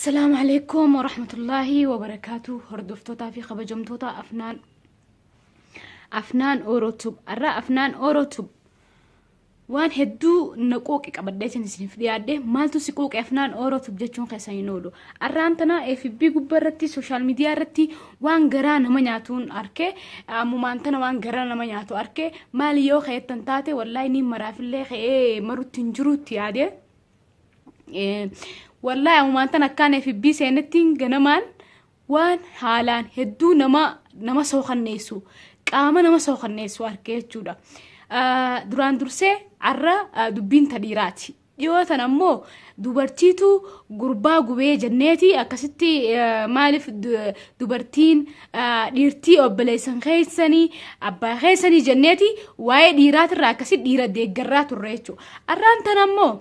السلام عليكم ورحمة الله وبركاته. هردفتوتا في خبجمتوتا أفنان أوروتوب الرا أفنان أوروتوب وان هدو نقوك قبديتن سنف دياده مالتو سيقوك أفنان أوروتوب جاتشون خيساينولو الرانتنا اف بي قبرتي سوشال ميديا رتي وان غران منياتون أركي ممانتنا وان غران منياتو أركي ماليو خيطن تاتي والله ني مرافل خي مرو تنجرو تياده والله ممانتنا كان في بي سنتين جنمان وان حالان هدو نما سوخنيسو قام نما سوخنيسو أركي جودا duraan dursee arra dubbiin tadhiiraati yoo tan ammoo dubartiitu gurbaa gubee jenneeti akkasitti maaliif dubartiin dhiirtii obboleessan keessanii abbaa keessanii jenneeti waa'ee dhiiraatirraa akkasitti dhiira deeggarraa turre jechuudha. Arraan tan ammoo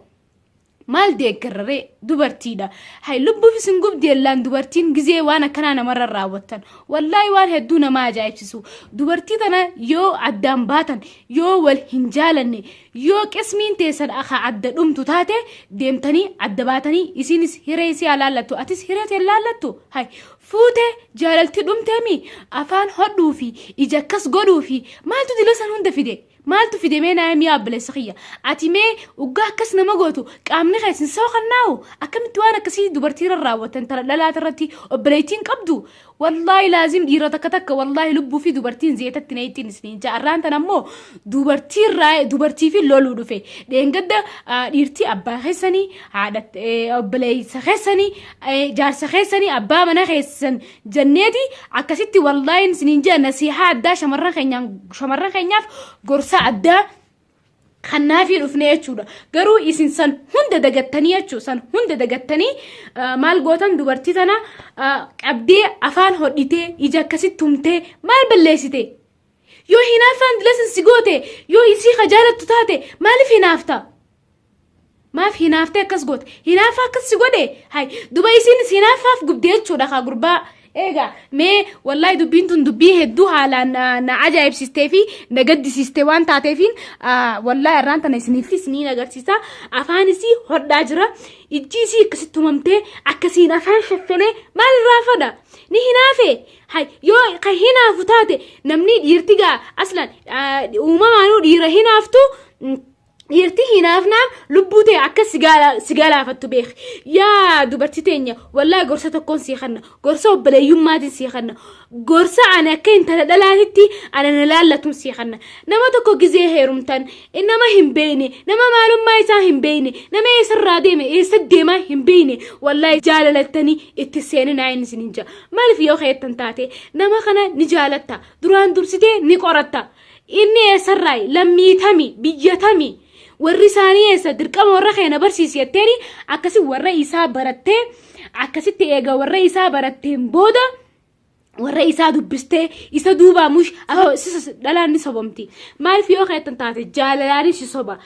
maal deeggarree dubartiidha. Hay lubbuuf isin gubdeellaan dubartiin gizee waan akkanaa namarra raawwattan wallahi waan hedduu nama ajaa'ibsiisu. Dubartii tana yoo addaan baatan yoo wal hin jaalanne yoo qismiin teessan akka adda dhumtu taate deemtanii adda baatanii isinis hiree isii alaallattu atis hiree tee laallattu. Hay fuute jaalalti dhumteemi afaan hodhuu fi ija akkas godhuu fi maaltu dila san hunda fide. مالتو في دمينا يا بلسخية أتيمي وجاه كس نمجوتو قامني خايسين سوخناو أكم توانا كسي دوبرتير الراوة ترى لا ترتي وبليتين قبضو والله لازم إيرادك والله لبو في دوبرتين زيت التنين سنين جاران تنمو دوبرتير راي دوبرتي في لولو دفي لين قد إيرتي أبا خسني عادت بلي سخسني جار سخسني أبا منا خسن جنيتي عكستي والله سنين جا نصيحة دا شمرة خنياف قرص عدا خنافي الأفنية تشودا قرو إسن سن هند دقتني تشو سن هند دقتني مال قوتن دوبرتي تنا أبدي أفان هوديتي إجا كسيت تومتي مال بلسيتي يو هنا فان دلسن سيقوتي يو إسي خجالة تتاتي مال في نافتا ما في نافتا كسقوت هنا فا كسقوتي هاي دوبا إسين هنا فاف قبدي تشودا خا قربا إيجا مي والله دبينتون دبيه الدوها على عجائب سيستيفي نجد سيستوان تعتفين والله الرانتا نسنيفي سنين أجرسيسا أفانسي هرد أجرا إجيسي كستو ممتى أكسين أفان شفني ما الرافضة نهنا في هاي يو كهنا فتاتي نمني يرتجا أصلا وما مانو يرهنا فتو يرتي هنا فنام لبوتي عكا سجالة فتبيخ يا دوبرتي تانية والله قرصة تكون سيخنا قرصة وبلا يوم ما تسيخنا قرصة أنا كنت دلالتي أنا نلالة سيخنا نما تكو جزيه هيرمتن إنما هم بيني نما معلوم ما يسا هم بيني نما يسر راديمي يسدي ما هم بيني والله جالتني اتسيني نعين سنينجا مال في يوخي تنتاتي نما خنا نجالتا دران درسيتي نقرتا إني يسرعي لمي تمي بيجتمي والرسالة صدركم ورخينا برسيسي التاني عكسي والرئيسة برتة عكسي تيجا والرئيسة برتة بودا والرئيسة دبستة يسدوبا مش أهو لا نصبمتي ما في أخي تنتاتي جالالاني شصبا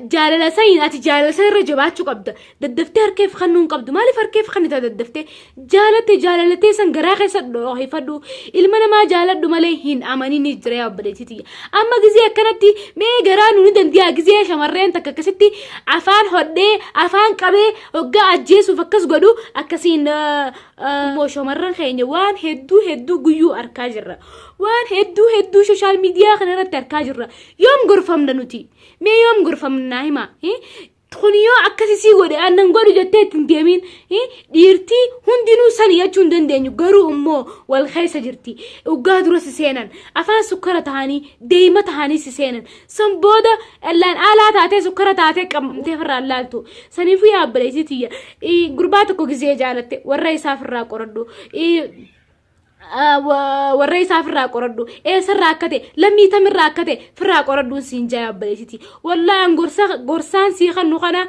جالال سين أتي جالال سين رجبات شو قبض الدفتر كيف خنون قبض ما لي فرق كيف خنت هذا الدفتر جالتي سنجراخي صدق هي فدو إلمنا ما جالت دمالهين أماني نجري أبديتي أما جزية كانتي ما جرانو ندم ديا جزية شمرين تككستي عفان هدي عفان كبي وجا أجيس وفكس قدو أكسين مو شمرين خيني وان هدو جيو أركاجرة وان هدو سوشيال ميديا خنرة تركاجرة يوم غرفة منوتي ما يوم غرفة من نايمة تخونيو أكاسي قولي أنا نقولي جتات انتيامين ديرتي هندينو سانيا چوندن دينيو غرو أمو والخيسة جرتي وقادرو سيسينن أفان سكرة تهاني ديمة تهاني سيسينن سنبودا اللان آلا تاتي سكرة تاتي كم تفر اللالتو سنفو يا بليتي قرباتكو كزي جالتي والرئيسة فرا قردو والرئيس فرا قردو سرا كته لم يتمر كته فرا قردو سينجا بليتي والله ان غرسان سيخنو خنا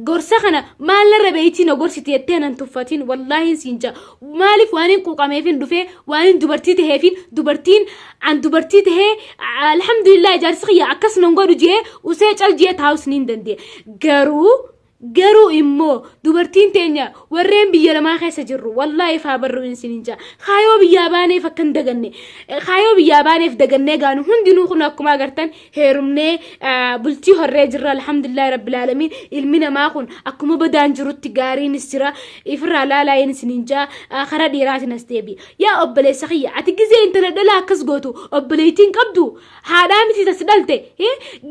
غرسخنا ما لربيتي نو غرسيتي تنن تفاتين والله سينجا مالف وانين قوقاميفين دفه وانين دوبرتي تهفين دوبرتين عن دوبرتي ته الحمد لله جارسخيا عكسنا نغدو جي وسيجل جي تاوسنين دندي غرو garuu immoo dubartiin teenya warreen biyya lamaa keessa jirru wallahi faabarru insininja kaayoo biyyaa baaneef akkan daganne kaayoo biyyaa baaneef dagannee gaanu hundinuu kun akkuma agartan heerumnee bultii horree jirra alhamdulillah rabbil alamin ilmi namaa kun akkuma badaan jirutti gaariinis jira ifirraa laalaayin insininja kara dhiiraatiin as deebi yaa obboleessa kiyya ati gizee intala dhalaa akkas gootu obboleettiin qabdu haadhaa miti tas dhalte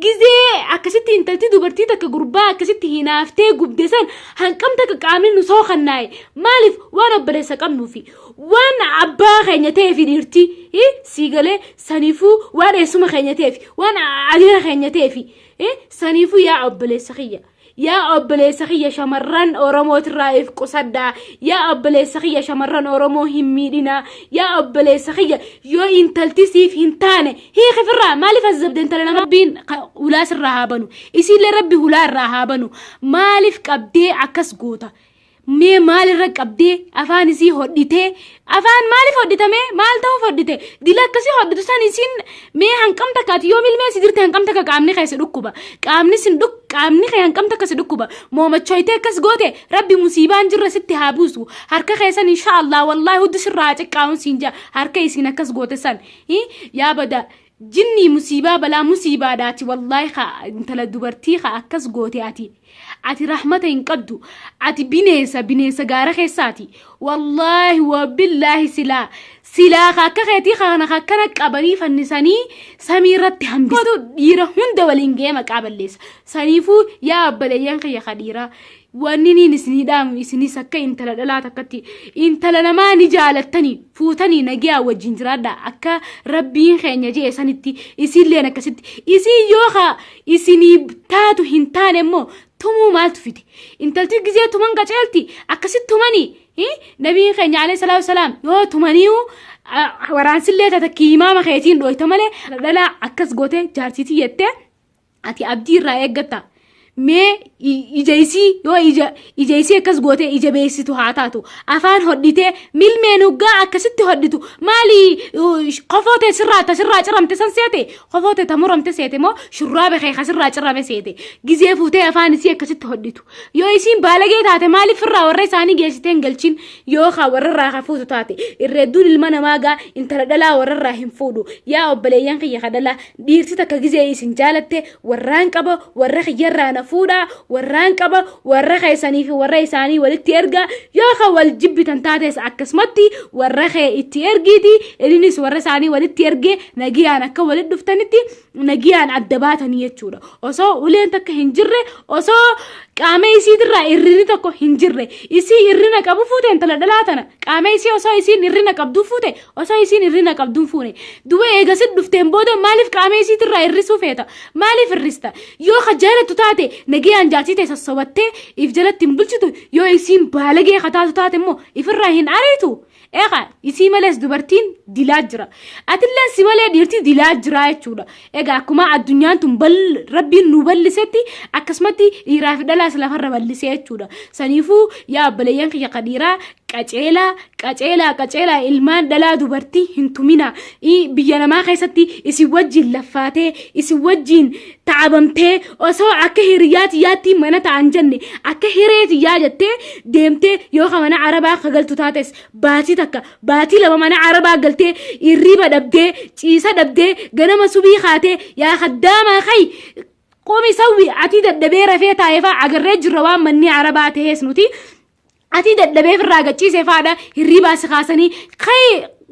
gizee akkasitti intalti dubartii takka gurbaa akkasitti hinaaf gubdesan hanqamta qaamni nu soo xannaay maalif waan obboleessa qabnuufi waan abbaa keenya ta'e fi dhiirti sigalee saniifuu waan eessuma keenya ta'e fi waan adiira keenya ta'e fi saniifuu yaa obboleessa kiyya yaa obboleessa kiyya shamarran oromootirraa if qusaddaa yaa obboleessa kiyya shamarran oromoo hin miidhina yaa obboleessa kiyya yoo intalti siif hin taane hiikifirraa maaliif azabde intala nama rabbiin ulaas irraa haa banu isiillee rabbi hulaa irraa haa banu maaliif qabdee akkas goota mee maalirra qabdee afaan isii hodhitee afaan maaliif hodhitame maal ta'uuf hodhite dila akkasii hodhitu san isiin mee hanqamta kaati yoo milmee si jirte hanqamta ka qaamni keessa dhukkuba qaamni sin qaamni kee hanqamta akkasi dhukkuba moomachoytee akkas goote rabbi musiibaan jirra sitti haa buusu harka keessan inshaallah wallahi huddi sirraa ciqqaa'uun siin jaa harka isiin akkas goote san yaa bada jinni musiibaa balaa musiibaadhaati wallahi ka intala dubartii ka akkas goote ati rahmata hin qabdu ati bineensa gaara keessaati wallahi wabillahi silaa akka keetii kana akkana qabanii fannisanii samiirratti hambisatu dhiira hunda waliin geema qaaballeessa saniifuu yaa abbaleeyyan kiyya kadhiiraa wanni niin isinii dhaamu isinis akka intala dhalaa takkatti intala namaa ni jaalattanii fuutanii nagiyaa wajjin jiraadha akka rabbiin keenya jee sanitti isinleen akkasitti isin yoo isinii taatu hin taane immoo tumuu maaltu fite intalti gizee tuman qaceelti akkasitti tumanii nabiin keenya alayhi salaatu wasalaam yoo tumaniihu waraansillee tatakki imaama keetiin dhooyta malee dhalaa akkas goote jaarsiitii jettee ati abdii irraa eeggatta mee ijeysii yoo ijeysii akkas goote ija beessitu haa taatu afaan hodhitee milmeen hoggaa akkasitti hodhitu maali qofoote sirraa ciramte san seete qofoote tamuramte seete moo shurraabe kee sirraa cirame seete gizee fuutee afaan isii akkasitti hodhitu yoo isiin baalagee taate maaliif irraa warra isaanii geessitee hin galchin yoo warra irraa hafuutu taate irreedduun ilma namaa gaa intala dhalaa warra irraa hin fuudhu yaa obboleeyyan kiyya kadhalaa dhiirti takka gizee isin jaalatte warraan qaba warra kiyyarraa na fuudha warraan qaba warra keessanii fi warra isaanii walitti erga yoo wal jibbitan taates akkasumatti warra kee itti ergiiti elinis warra isaanii walitti ergee nagiyaan akka walitti dhuftanitti nagiyaan adda baatanii jechuudha osoo uleen takka hin jirre osoo qaama isiitirraa irrini tokko hin jirre isii irrina qabu fuute intala dhalaa tana qaama isii osoo isiin irrina qabdu fuute osoo isiin irrina qabdu fuune duba eegasit dhufteen booda maaliif qaama isiitirraa irrisuu feeta maaliif irrista yoo jaalatu taate nagiyaan jaalsite sassobattee if jalatti hin bulchitu yoo isiin baalagee kataatu taate immoo ifirraa hin ariitu eega isii malees dubartiin dilaa jira atilleen si malee dhiirtii dilaa jira jechuudha eega akkuma addunyaan tun rabbiin nu ballisetti akkasumatti dhiiraa fi dhalaas lafarra ballisee jechuudha saniifuu yaa abbaleeyyan kiyya kadhiiraa qaceelaa ilmaan dhalaa dubartii hin tumina biyya namaa keessatti isin wajjin laffaatee isin wajjin taabamtee osoo akka hiriyaati yaatti mana ta'an jenne akka hireeti yaa jettee deemtee yoo mana arabaa kagaltu taates baatii lama mana arabaa galtee irriba dhabdee ciisa dhabdee ganama subii kaatee yaa haddaamaa kai qomi sawwi ati dadhabee rafee taa'eefaa agarree jirra waan manni arabaa ta'ees nuti ati dadhabee firraa gachiisee faadha hirribaa si kaasanii kai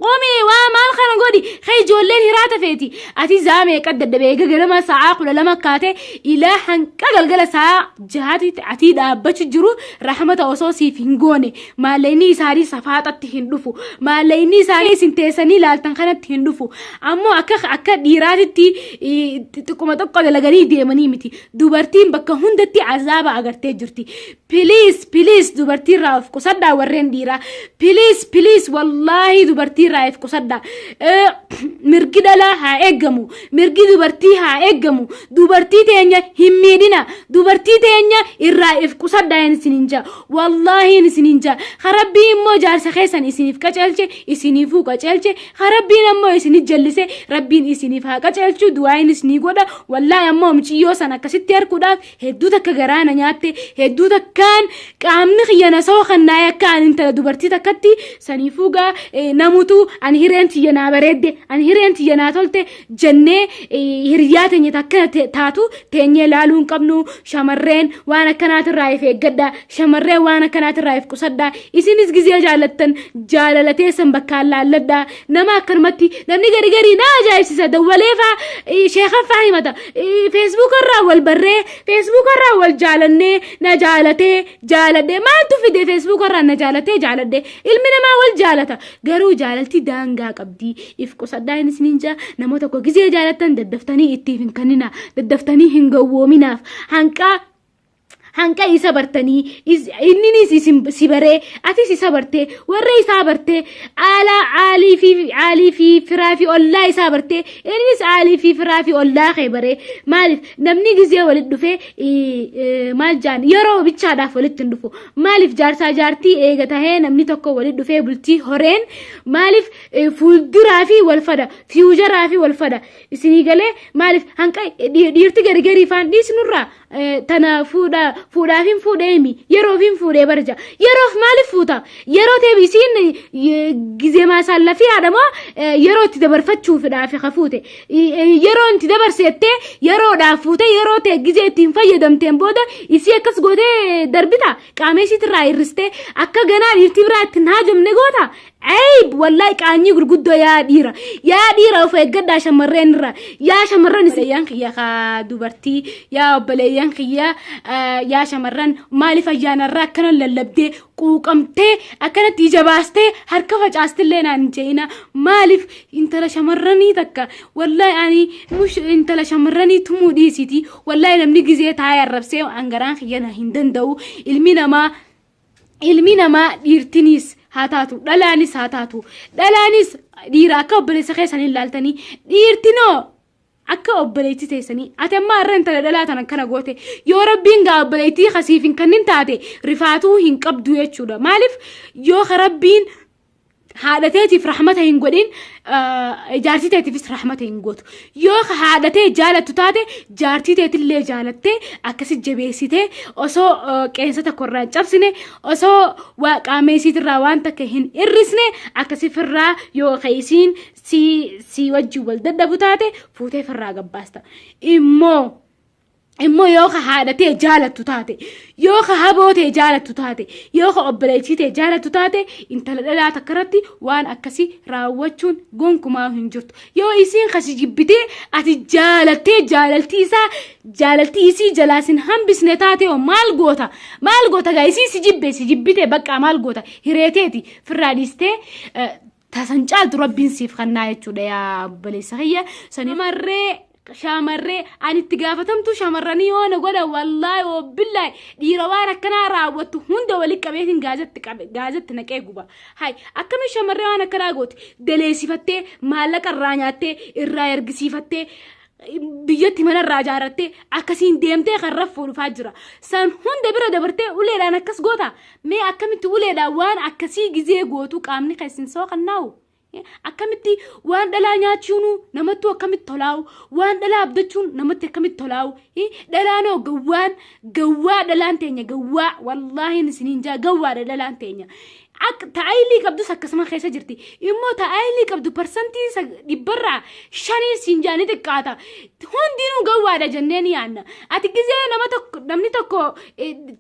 qomi waa maal kana godhi kai ijoolleen hiraata feeti ati zaamee qad dadhabee ganama sa'aa 12 kaate ilaa hanqa galgala sa'aa 6 ati dhaabbachu jiru rahmata osoo siif hin goone maallayni isaanii safaaxatti hin dhufu maallayni isaanii isin teessanii laaltan kanatti hin dhufu ammoo akka dhiiraatitti xiqquma tokko dalaganii deemanii miti dubartiin bakka hundatti azaaba agartee jirti please dubartiin irraa of qusadhaa warreen dhiiraa please wallahi dubartiin رايف قصدا مرقي دلا ها إجمو مرقي دوبرتي ها إجمو دوبرتي تانيا هميدنا دوبرتي تانيا الرايف قصدا ينسنينجا والله ينسنينجا خربي مو جار سخيسن يسنيف كجلجة يسنيفو كجلجة خربي نمو يسني جلسة ربي يسنيف ها كجلجة دواين يسني قودا والله يمو مشيو سنة كستير كودا هدو تكجرانا نياتي هدو تكان كامن خيانا سوخنا يا كان انت دوبرتي تكتي سنيفوغا نموتو عن هيرنتي ينا برد عن هيرنتي ينا تولت جنة هريات يتكن تاتو تاني لالون قبنو شمرين وانا كانت رايف جدا شمرين وانا كانت رايف قصدا إسنيس جزيا جالتن جالتي سنبكالا لدا نما كرمتي نمني غري نا جاي سيدا وليفا شيخ فاهمة فيسبوك الراول بري فيسبوك الراول جالني نجالتي جالدي ما انتو في دي فيسبوك الرا نجالتي جالدي المنا ما والجالتا غرو جالتي دانغا قبدي يفكو صداين سنينجا نموتا كو جزيا جالتن ددفتني اتيفن كننا ددفتني هنغو مناف هنكا يسابرتني إنني سبرة أتي سبرته ورّي سابرته على في فرافي الله يسابرته إنني علي في فرافي الله خبره مالف نمني جزية ولد دفع مال جان يرو بيتشادا ولد تندفو مالف جارسا جارتي إيجته نمني تكو ولد دفع بلتي هورين مالف فول درافي والفدا فيوجر رافي والفدا سنيجله مالف هنكا ديرتي غري فان دي سنورا تنا فودا فين فودامي يرو فين فودا برجع يرو في مالف فوتا يرو تبيسين جزء ما صار في عدمه يرو تدبر فتشو في دافع خفوته يرو انت دبر سته يرو دافوته يرو تجزء تنفي دم تنبوده يسيا كس جوده دربتا كاميسي تراي رسته أكا جنا يرتبرا تنهاجم نجوتا عيب والله كأني قرقدو يا ديرا وفجد شمرين را يا شمرين سيان خيا خدوبرتي يا بليان خيا يا شمرين مالي فجانا راكنا للبدي قوقمتي أكنت يجباستي هركفة جاستلنا نجينا مالف انت لا شمرني تكا والله يعني مش انت لا شمرني تمودي سيتي والله لم نجزي تاي الربسي وانغران خيانا هندن دو ilmina ma dhiirtinis haataatu dhalaanis dhiira akka obboleessa keessanii ilaaltanii dhiirtinoo akka obboleetti teessanii ati amma harreen tala dhalaatan akkana goote yoo rabbiin gaa obboleettii kasiif hin kannin taate rifaatuu hin qabdu jechuudha maaliif yoo rabbiin haadhateetiif rahmata hin godhin jaartiteetiifis rahmata hin gootu yoo haadhatee jaalattu taate jaartiteetillee jaalattee akkasi jabeessitee osoo qeensata korraan cabsine osoo qaameesiitirraa waan takka hin irrisne akkasi firraa yoo keeysiin si wajji wal daddabu taate fuutee firraa gabbaasta immoo yoo haadhatee jaalattu taate yoo habootee jaalattu taate yoo obboleessitee jaalattu taate intala dhalaa takkarratti waan akkasi raawwachuun gonkumaa hin jirtu yoo isiin kasi jibbitee ati jaalattee jaalaltii isii jalaasin hambisne taate maal goota gaa isii si jibbite bakka maal goota hireeteeti firraa dhiistee tasan caaltu rabbiin siif kannaa jechuudha yaa obboleessa kiyya sanii marree shamarree ani itti gaafatamtu shamarranii yoo na godha wallaahi wabbillahi dhiira waan akkanaa raawwattu hunda wali qabeetiin gaazatti naqee guba hay akkami shamarree waan akkanaa gooti daleessifattee maallaqa irraa nyaattee irraa ergisiifattee biyyatti mana irraa ijaarrattee akkasiin deemtee kan raffuu dhufaa jira san hunda bira dabartee uleedhaan akkas goota mee akkamitti uleedhaan waan akkasii gizee gootu qaamni keessin soo kannaawu akkamitti waan dhalaa nyaachuun namatti akkamitti tolaawu waan dhalaa abdachuun namatti akkamitti tolaawu dhalaanoo gawwaa dhalaan teenya gawwaa wallaahi isiniin jaa gawwaadha dhalaan teenya ta'aayilii qabdus akkasuma keessa jirti immoo ta'aayilii qabdu parsantii dhibbarraa shanii sinjaanii xiqqaata hundinuu gawwaadha jenneen yaanna ati gizee namni tokko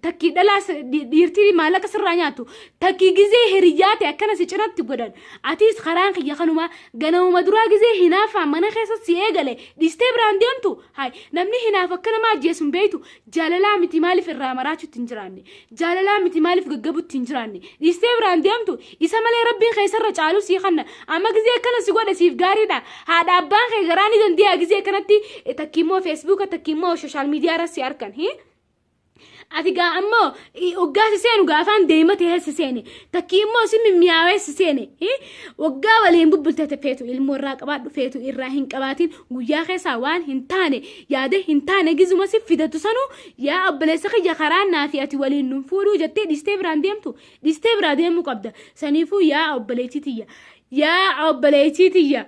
takkii dhalaas dhiirtii maallaqa sirraa nyaatu takkii gizee hiriyyaate akkana si cinatti godhan atis karaan kiyya kanuma ganamuma duraa gizee hinaafa mana keessa si eegale dhiistee biraan deemtu hay namni hinaaf akka nama ajjeesun beeytu jaalalaa miti maaliif irraa maraachuutti hin jiraanne jaalalaa miti maaliif gaggabuutti hin jiraanne dhiistee deemtu isa malee rabbiin keessarra caalu si kanna amma gizee akkana si godha siif gaariidha haadha abbaan kee garaani dandiyaa gizee kanatti takkiimmoo feesbuuka takkiimmoo sooshaal miidiyaa irratti arkan أتيجا أمو وقاس سين وقافان ديمة تهس سين تكيمو سين مياوس سين وقا ولين ببلت تفيتو المراق بعد فيتو الراهن كباتين ويا خسوان هنتاني يا ده هنتاني جزء ما سفيدة تسانو يا أبليس خي خران نافياتي ولين نفولو جت ديستبران ديمتو ديستبران ديمو قبضة سنيفو يا أبليتيتيا يا أبليتيتيا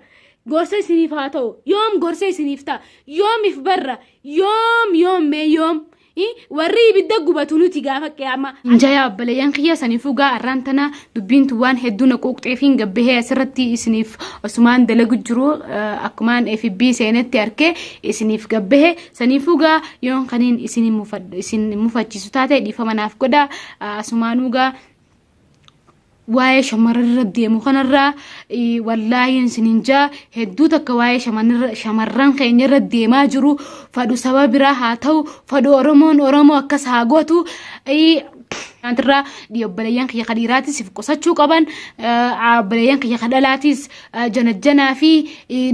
غورسي سنيفاتو يوم غورسي سنيفتا يوم في برا يوم warri ibidda gubatu nuti gaafa qiyaama injaya abbalayyan khiyya sanifu gaa arrantana dubbintu waan hedduna quuqxeefin gabbahee asirratti isiniif osmaan dalagu jiru akkumaan FB seenetti arke isiniif gabbahee sanifu gaa yoon kaniin isin mufachiisu taate dhiifamanaaf godha asumaanuu gaa waa'ee shamarran deemu kanarraa wallaahi sininjaa hedduu takka waa'ee shamarran keenya irra deemaa jiru fadhu saba biraa haa ta'u fadhu oromoo akkas haa gootu antirraa obboleeyyan kiyya kadhiiraatis if qusachuu qaban obboleeyyan kiyya kadhalaatis janajjanaa fi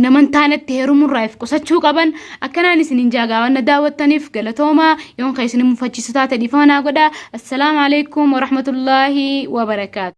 naman taanetti heerumurraa if qusachuu qaban akkanaan sininjaa gaawwanna daawwattaniif galatoomaa yoon ka isin mufachiisu taate dhiifamanaa godha assalaamu alaykum wa rahmatullaahi wa barakaatu